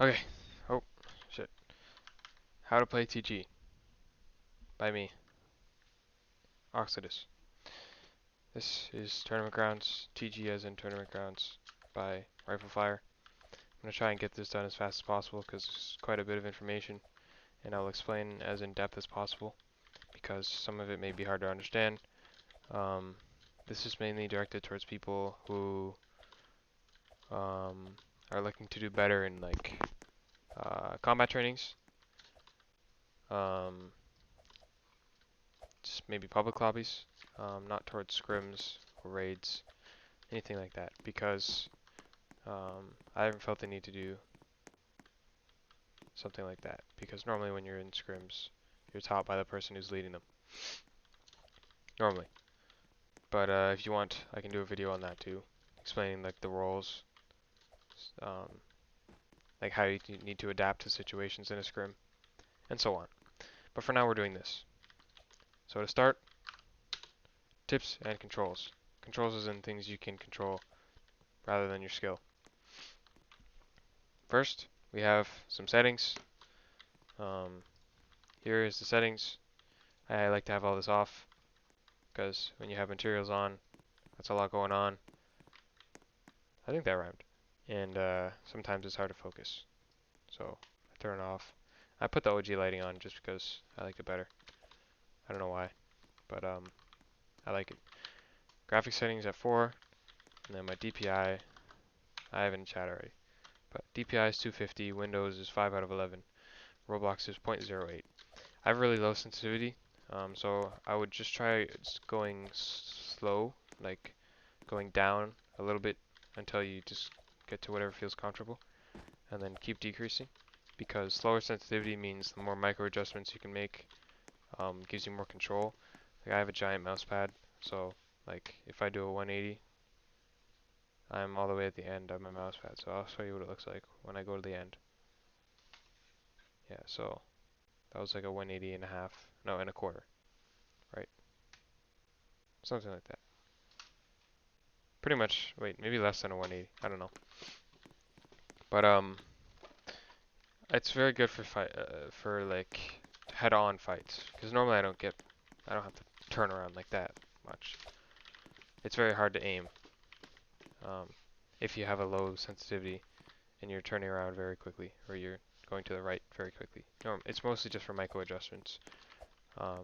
Okay. Oh, shit. How to play TG by me, Oxidus. This is Tournament Grounds, TG as in Tournament Grounds by Rifle Fire. I'm going to try and get this done as fast as possible because it's quite a bit of information, and I'll explain as in depth as possible because some of it may be hard to understand. Um, this is mainly directed towards people who are looking to do better in like combat trainings, um, just maybe public lobbies, not towards scrims or raids, anything like that, because I haven't felt the need to do something like that, because normally when you're in scrims, you're taught by the person who's leading them, normally. But if you want, I can do a video on that too, explaining like the roles, um, like how you need to adapt to situations in a scrim, and so on. But for now, we're doing this. So to start, tips and controls. Controls is in things you can control rather than your skill. First, we have some settings. Um, Here is the settings. I like to have all this off because when you have materials on, that's a lot going on. I think that rhymed. And sometimes it's hard to focus. So I turn it off. I put the OG lighting on just because I like it better. I don't know why, but I like it. Graphic settings at 4, and then my DPI, I have it in chat already. But DPI is 250, Windows is 5 out of 11, Roblox is 0.08. I have really low sensitivity, so I would just try going slow, like going down a little bit until you just get to whatever feels comfortable, and then keep decreasing, because slower sensitivity means the more micro adjustments you can make, gives you more control. Like I have a giant mouse pad, so like if I do a 180, I'm all the way at the end of my mouse pad, so I'll show you what it looks like when I go to the end. Yeah, so that was like a 180 and a half, no, and a quarter, right? Something like that. Pretty much, wait, maybe less than a 180, I don't know. But it's very good for for like head-on fights, because normally I don't have to turn around like that much. It's very hard to aim um, if you have a low sensitivity and you're turning around very quickly, or you're going to the right very quickly. It's mostly just for micro adjustments.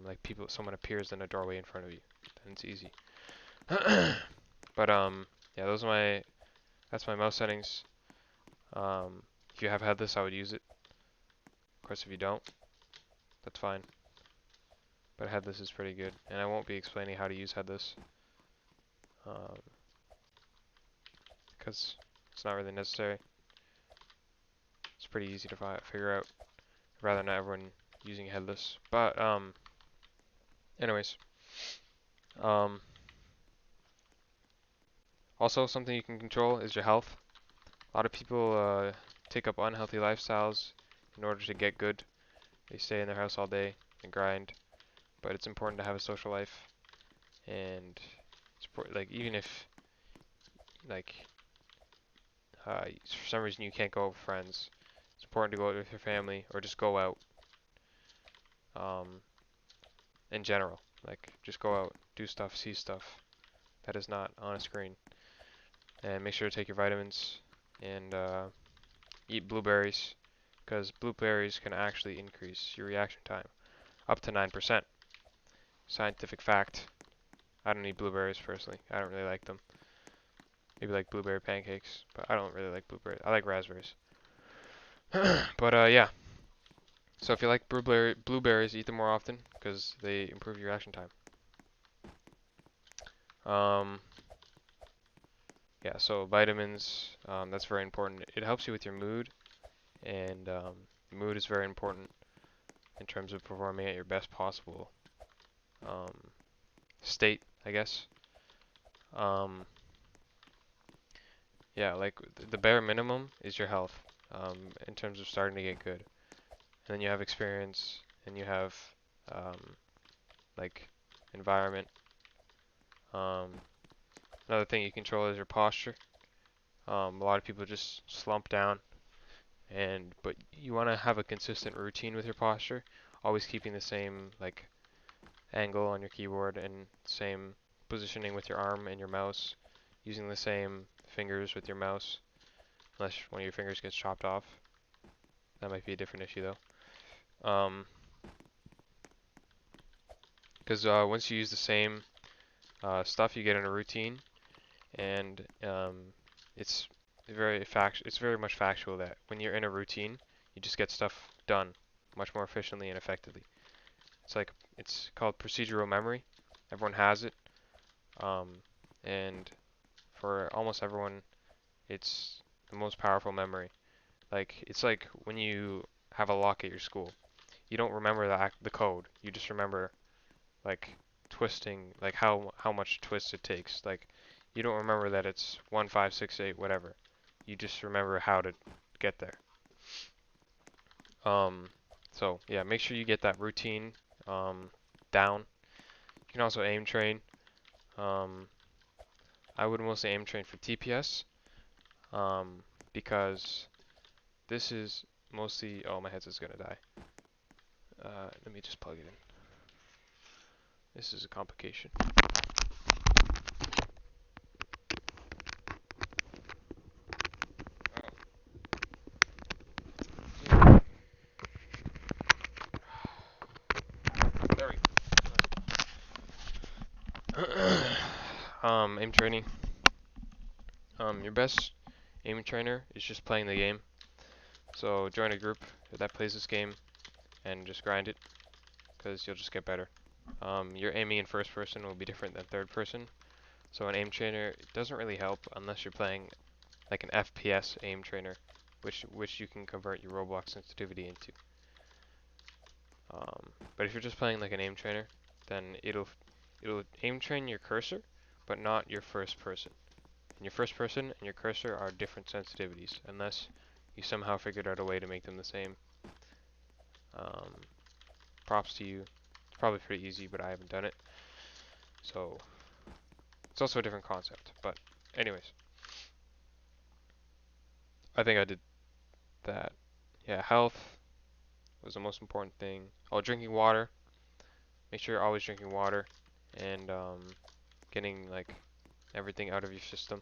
Like someone appears in a doorway in front of you, then it's easy. But yeah, that's my mouse settings. If you have headless, I would use it. Of course, if you don't, that's fine. But headless is pretty good, and I won't be explaining how to use headless because it's not really necessary. It's pretty easy to figure out. I'd rather not everyone using headless. But anyways, um, also something you can control is your health. A lot of people take up unhealthy lifestyles in order to get good. They stay in their house all day and grind, but it's important to have a social life. And like even if like for some reason you can't go out with friends, it's important to go out with your family or just go out in general. Like just go out, do stuff, see stuff that is not on a screen, and make sure to take your vitamins and eat blueberries, because blueberries can actually increase your reaction time up to 9%. Scientific fact. I don't eat blueberries personally. I don't really like them. Maybe like blueberry pancakes, but I don't really like blueberries. I like raspberries. But yeah. So if you like blueberries, eat them more often because they improve your reaction time. Um, yeah, so vitamins, that's very important. It helps you with your mood, and mood is very important in terms of performing at your best possible um, state, I guess. Um, yeah, like the bare minimum is your health in terms of starting to get good. And then you have experience, and you have um, like environment. Um, Another thing you control is your posture. A lot of people just slump down but you want to have a consistent routine with your posture, always keeping the same like angle on your keyboard and same positioning with your arm and your mouse, using the same fingers with your mouse, unless one of your fingers gets chopped off. That might be a different issue though. Because once you use the same stuff, you get in a routine, and it's it's very much factual that when you're in a routine, you just get stuff done much more efficiently and effectively. It's called procedural memory. Everyone has it, um, and for almost everyone, it's the most powerful memory. Like it's like when you have a lock at your school, you don't remember the code. You just remember like twisting, like how much twist it takes. Like you don't remember that it's 1568 whatever. You just remember how to get there. Um, so yeah, make sure you get that routine down. You can also aim train. Um, I would mostly aim train for TPS because this is mostly. Oh, my headset's gonna die. Let me just plug it in. This is a complication. There we go. Aim training. Your best aim trainer is just playing the game. So join a group that plays this game and just grind it, because you'll just get better. Your aiming in first person will be different than third person. So an aim trainer doesn't really help unless you're playing like an FPS aim trainer, which you can convert your Roblox sensitivity into. But if you're just playing like an aim trainer, then it'll aim train your cursor, but not your first person. And your first person and your cursor are different sensitivities, unless you somehow figured out a way to make them the same. Um, Props to you. It's probably pretty easy, but I haven't done it. So it's also a different concept. But anyways, I think I did that. Yeah, health was the most important thing. Oh, drinking water. Make sure you're always drinking water and getting like everything out of your system.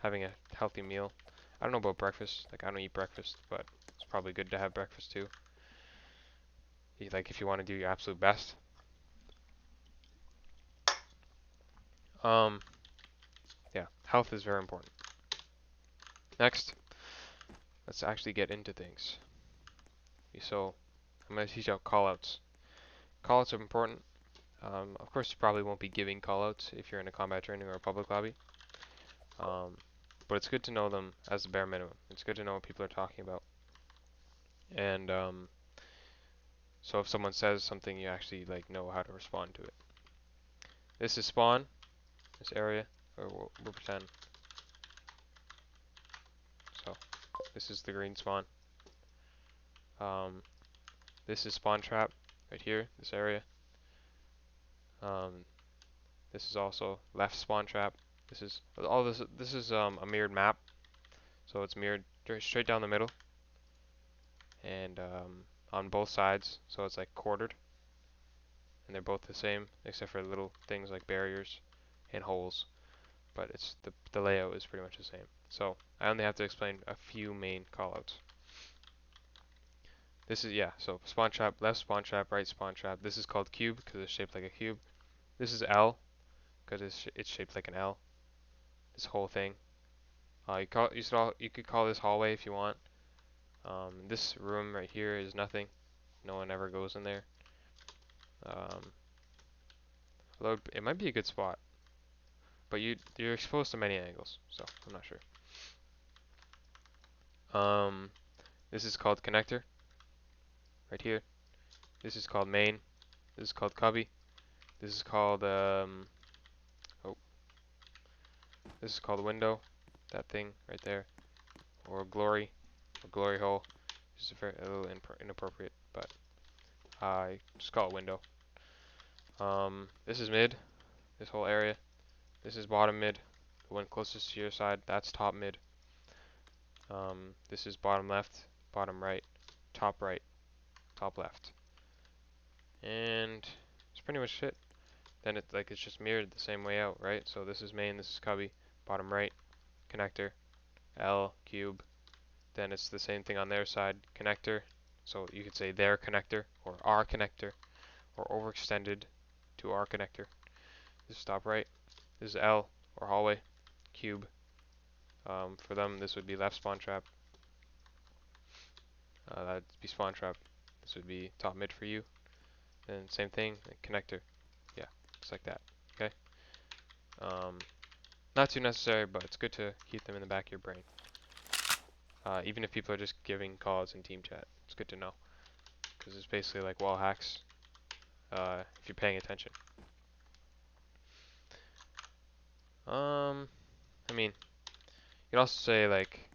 Having a healthy meal. I don't know about breakfast. Like I don't eat breakfast, but it's probably good to have breakfast too. Like if you want to do your absolute best. Um, yeah, health is very important. Next, let's actually get into things. So I'm going to teach out callouts. Callouts are important. Of course, you probably won't be giving callouts if you're in a combat training or a public lobby. But it's good to know them as the bare minimum. It's good to know what people are talking about. And so if someone says something, you actually like know how to respond to it. This is spawn, this area, or we'll pretend. So this is the green spawn. This is spawn trap right here, this area. This is also left spawn trap. This is all this. This is a mirrored map, so it's mirrored straight down the middle, and on both sides, so it's like quartered, and they're both the same except for little things like barriers and holes. But it's the layout is pretty much the same. So I only have to explain a few main callouts. This is so spawn trap, left spawn trap, right spawn trap. This is called cube because it's shaped like a cube. This is L because it's shaped like an L. This whole thing. You could call this hallway if you want. This room right here is nothing. No one ever goes in there. Um, Although it might be a good spot, but you're exposed to many angles, so I'm not sure. This is called connector right here. This is called main. This is called cubby. This is called oh, this is called window. That thing right there, or glory hole. This is a little inappropriate, but I just call it window. This is mid. This whole area. This is bottom mid. The one closest to your side, that's top mid. This is bottom left, bottom right, top left, and that's pretty much it. Then it's just mirrored the same way out, right? So this is main, this is cubby, bottom right, connector, L, cube. Then it's the same thing on their side, connector. So you could say their connector, or our connector, or overextended to our connector. This is top right. This is L, or hallway, cube. For them, this would be left spawn trap. That'd be spawn trap. This would be top mid for you. Then same thing, connector. Yeah, just like that. Okay. Not too necessary, but it's good to keep them in the back of your brain. Even if people are just giving calls in team chat, it's good to know, because it's basically like wall hacks. If you're paying attention. I mean, you could also say like,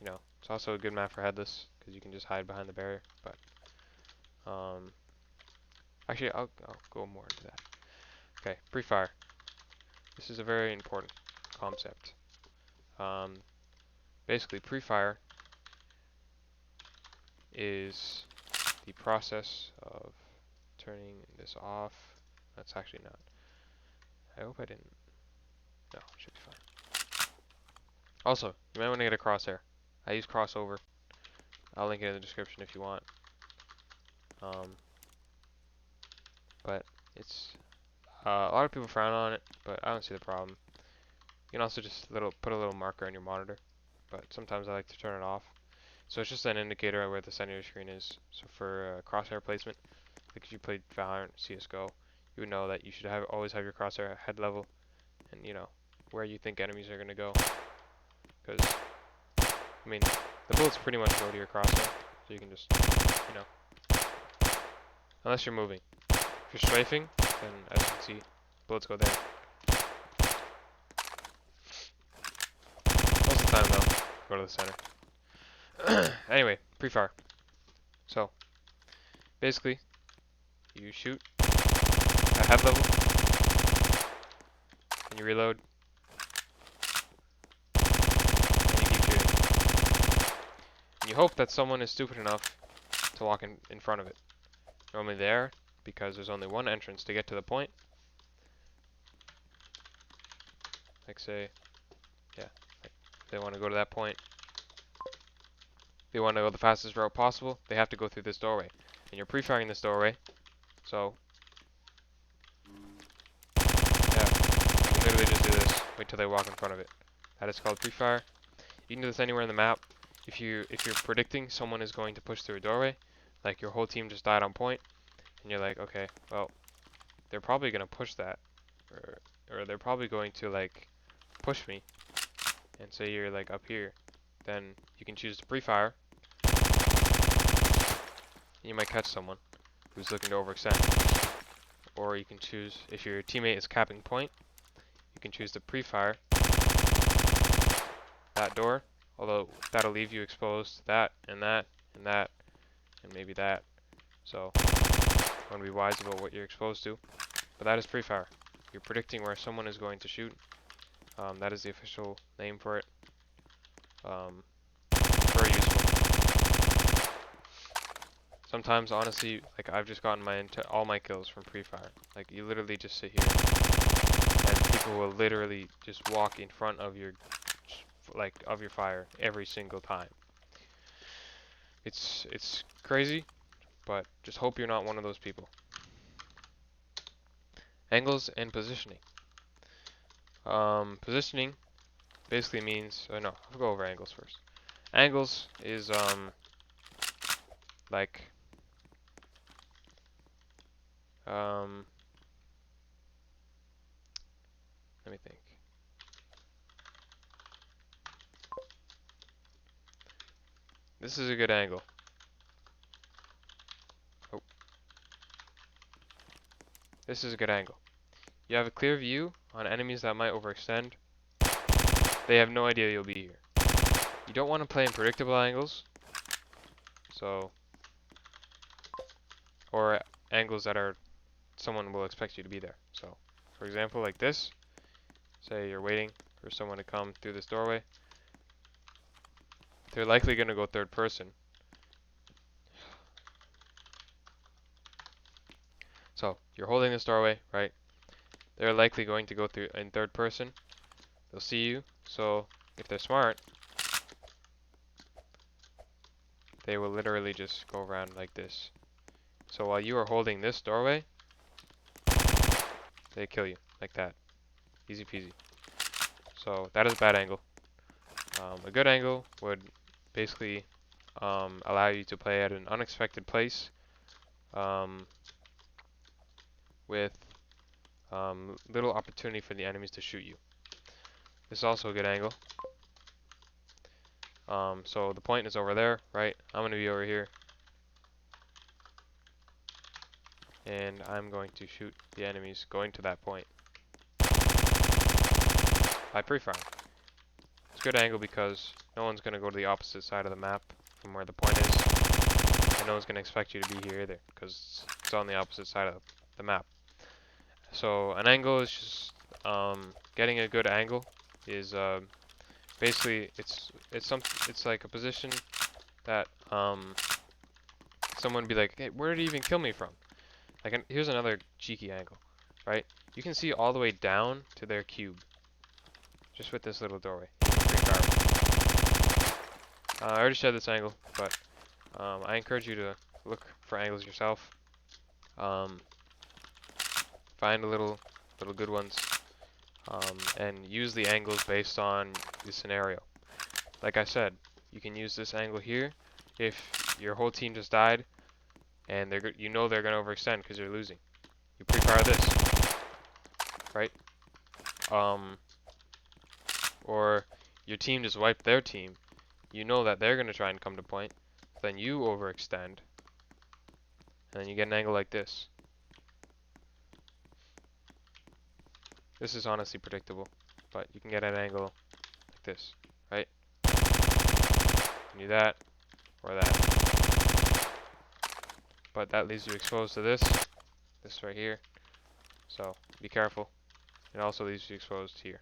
it's also a good map for headless because you can just hide behind the barrier. But actually, I'll go more into that. Okay, pre-fire. This is a very important concept. Basically, pre-fire is the process of turning this off. That's actually not. I hope I didn't. No, it should be fine. Also, you might want to get a crosshair. I use crossover. I'll link it in the description if you want. But it's a lot of people frown on it, but I don't see the problem. You can also just put a little marker on your monitor, but sometimes I like to turn it off. So it's just an indicator of where the center of your screen is. So for crosshair placement, like if you played Valorant, CS:GO, you would know that you should always have your crosshair at head level, and where you think enemies are gonna go. Because I mean, the bullets pretty much go to your crosshair, so you can just unless you're moving. If you're strafing, then as you can see, bullets go there. Most of the time though, go to the center. Anyway, pre-fire. So basically, you shoot at head level, and you reload, and you keep shooting. And you hope that someone is stupid enough to walk in front of it. Normally there, because there's only one entrance to get to the point. Like say, yeah, like they want to go to that point. They want to go the fastest route possible. They have to go through this doorway, and you're pre-firing this doorway. So yeah, you can literally just do this. Wait till they walk in front of it. That is called pre-fire. You can do this anywhere in the map. If you're predicting someone is going to push through a doorway, like your whole team just died on point, and you're like, okay, well, they're probably gonna push that, or they're probably going to like push me, and say you're like up here, then you can choose to pre-fire. You might catch someone who's looking to overextend, or you can choose, if your teammate is capping point, you can choose to pre-fire that door, although that'll leave you exposed to that, and that, and that, and maybe that. So you want to be wise about what you're exposed to. But that is pre-fire. You're predicting where someone is going to shoot. That is the official name for it. Very useful. Sometimes, honestly, like I've just gotten all my kills from pre-fire. Like you literally just sit here, and people will literally just walk in front of your fire every single time. It's crazy, but just hope you're not one of those people. Angles and positioning. Positioning basically means, no, I'll go over angles first. Angles is like let me think. This is a good angle. Oh. This is a good angle. You have a clear view on enemies that might overextend. They have no idea you'll be here. You don't want to play in predictable angles. So, or angles that are, someone will expect you to be there. So, for example, like this. Say you're waiting for someone to come through this doorway. They're likely going to go third person. So you're holding this doorway, right? They're likely going to go through in third person. They'll see you. So if they're smart, they will literally just go around like this. So while you are holding this doorway, they kill you like that. Easy peasy. So that is a bad angle. A good angle would basically allow you to play at an unexpected place um, with little opportunity for the enemies to shoot you. This is also a good angle. So the point is over there, right? I'm going to be over here. And I'm going to shoot the enemies going to that point by pre-fire. It's a good angle because no one's going to go to the opposite side of the map from where the point is. And no one's going to expect you to be here either because it's on the opposite side of the map. So an angle is just getting a good angle is basically it's like a position that someone would be like, hey, where did he even kill me from? Like, here's another cheeky angle, right? You can see all the way down to their cube, just with this little doorway. I already showed this angle, but I encourage you to look for angles yourself. Find a little good ones, and use the angles based on the scenario. Like I said, you can use this angle here if your whole team just died, and you know they're gonna overextend because you're losing. You pre-fire this, right? Or your team just wiped their team. You know that they're gonna try and come to point. Then you overextend, and then you get an angle like this. This is honestly predictable, but you can get an angle like this, right? You can do that or that, but that leaves you exposed to this right here. So be careful. It also leaves you exposed here.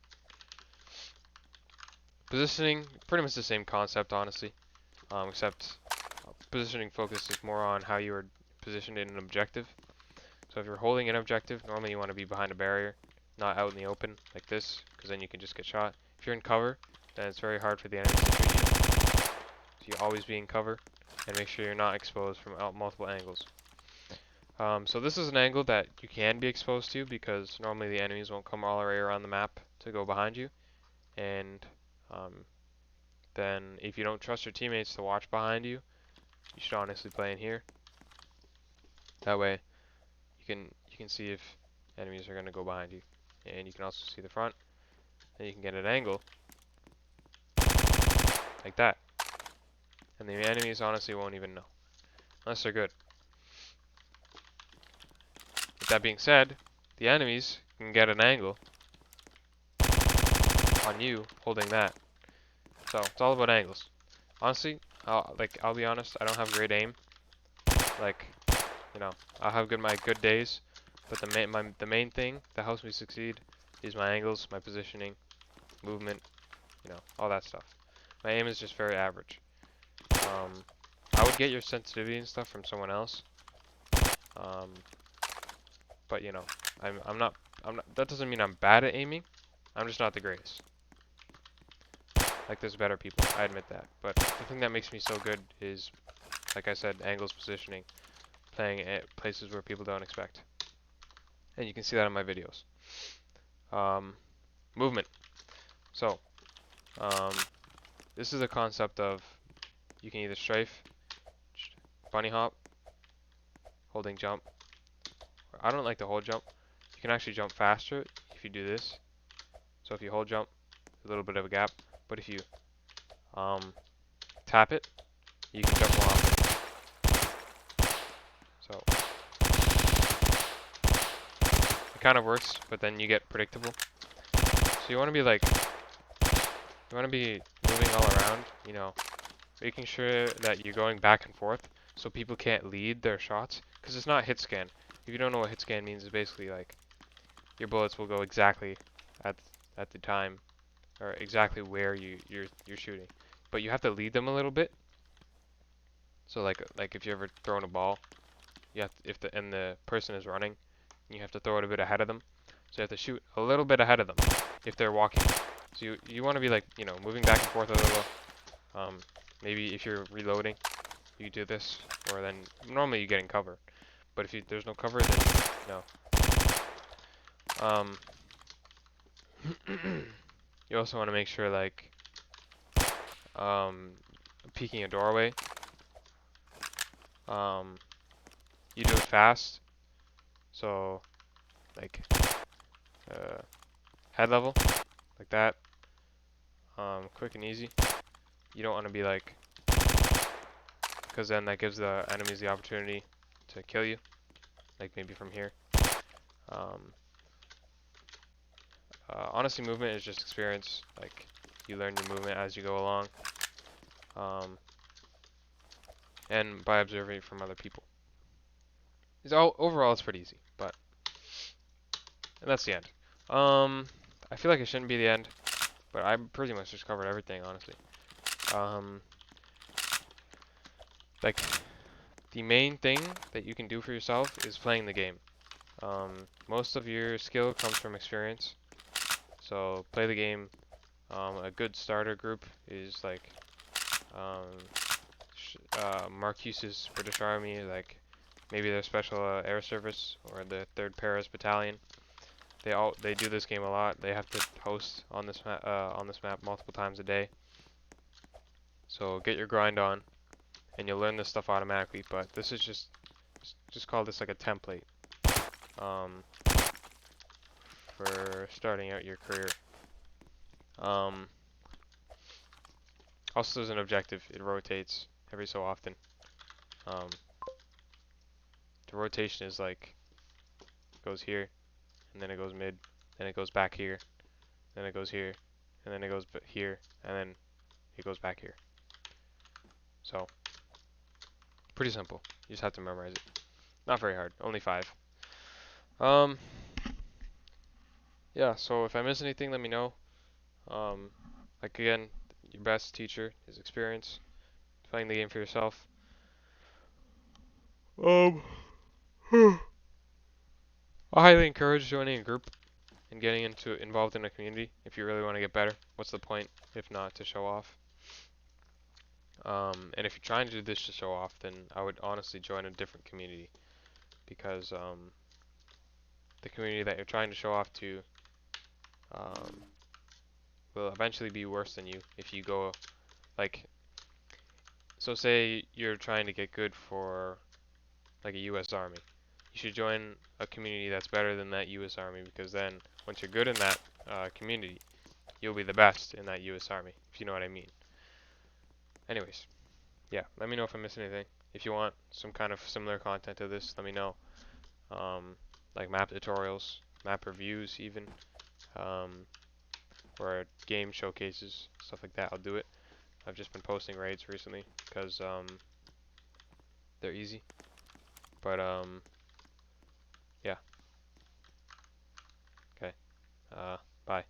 Positioning, pretty much the same concept, honestly, except positioning focuses more on how you are positioned in an objective. So if you're holding an objective, normally you want to be behind a barrier, not out in the open like this, because then you can just get shot. If you're in cover, then it's very hard for the enemies to shoot you. So you always be in cover, and make sure you're not exposed from multiple angles. So this is an angle that you can be exposed to, because normally the enemies won't come all the way around the map to go behind you. And then if you don't trust your teammates to watch behind you, you should honestly play in here. That way you can see if enemies are going to go behind you, and you can also see the front, and you can get an angle like that, and the enemies honestly won't even know unless they're good. With that being said, the enemies can get an angle on you holding that. So it's all about angles. Honestly, I'll be honest, I don't have great aim. Like, you know, I'll have my good days, but the main thing that helps me succeed is my angles, my positioning, movement, you know, all that stuff. My aim is just very average. I would get your sensitivity and stuff from someone else, but you know, I'm not. That doesn't mean I'm bad at aiming. I'm just not the greatest. Like, there's better people, I admit that. But the thing that makes me so good is, like I said, angles, positioning, playing at places where people don't expect. And you can see that in my videos. Movement. So, this is a concept of you can either strafe, bunny hop, holding jump. I don't like the hold jump. You can actually jump faster if you do this. So if you hold jump, a little bit of a gap. But if you tap it, you can jump more often. So it kind of works, but then you get predictable. So you want to be moving all around, you know, making sure that you're going back and forth so people can't lead their shots, because it's not hit scan. If you don't know what hit scan means, it's basically like your bullets will go exactly at the time or exactly where you're shooting. But you have to lead them a little bit. So like if you ever thrown a ball, you have to, if the person is running, you have to throw it a bit ahead of them. So you have to shoot a little bit ahead of them if they're walking. So you want to be like, moving back and forth a little. Um, Maybe if you're reloading, you do this, or then normally you get in cover. But if there's no cover, then no. Um, you also want to make sure like um, peeking a doorway. Um, you do it fast, so like head level, like that. Quick and easy. You don't want to be like, because then that gives the enemies the opportunity to kill you, like maybe from here. Um, Honestly, movement is just experience. Like you learn your movement as you go along, um, and by observing from other people. Overall, it's pretty easy, and that's the end. Um, I feel like it shouldn't be the end, but I pretty much just covered everything, honestly. Um, like the main thing that you can do for yourself is playing the game. Most of your skill comes from experience, so play the game. A good starter group is like um, Marcuse's British Army, like maybe their Special Air Service or the 3rd Paris Battalion. They do this game a lot. They have to host on this map multiple times a day. So get your grind on, and you'll learn this stuff automatically. But this is just call this like a template um, for starting out your career. Um, Also, there's an objective. It rotates every so often. Um, the rotation is like goes here, and then it goes mid, then it goes back here, then it goes here, and then it goes here, and then it goes back here. So pretty simple. You just have to memorize it. Not very hard. Only 5. Um, yeah. So if I miss anything, let me know. Um, like again, your best teacher is experience. Playing the game for yourself. Um, I highly encourage joining a group and getting involved in a community if you really want to get better. What's the point if not to show off? And if you're trying to do this to show off, then I would honestly join a different community because the community that you're trying to show off to um, will eventually be worse than you if you go like. So say you're trying to get good for like a U.S. Army. You should join a community that's better than that U.S. Army because then once you're good in that community, you'll be the best in that U.S. Army, if you know what I mean. Anyways, yeah, let me know if I missed anything. If you want some kind of similar content to this, let me know. Um, like map tutorials, map reviews even, um, or game showcases, stuff like that, I'll do it. I've just been posting raids recently because they're easy. But yeah, okay. Bye.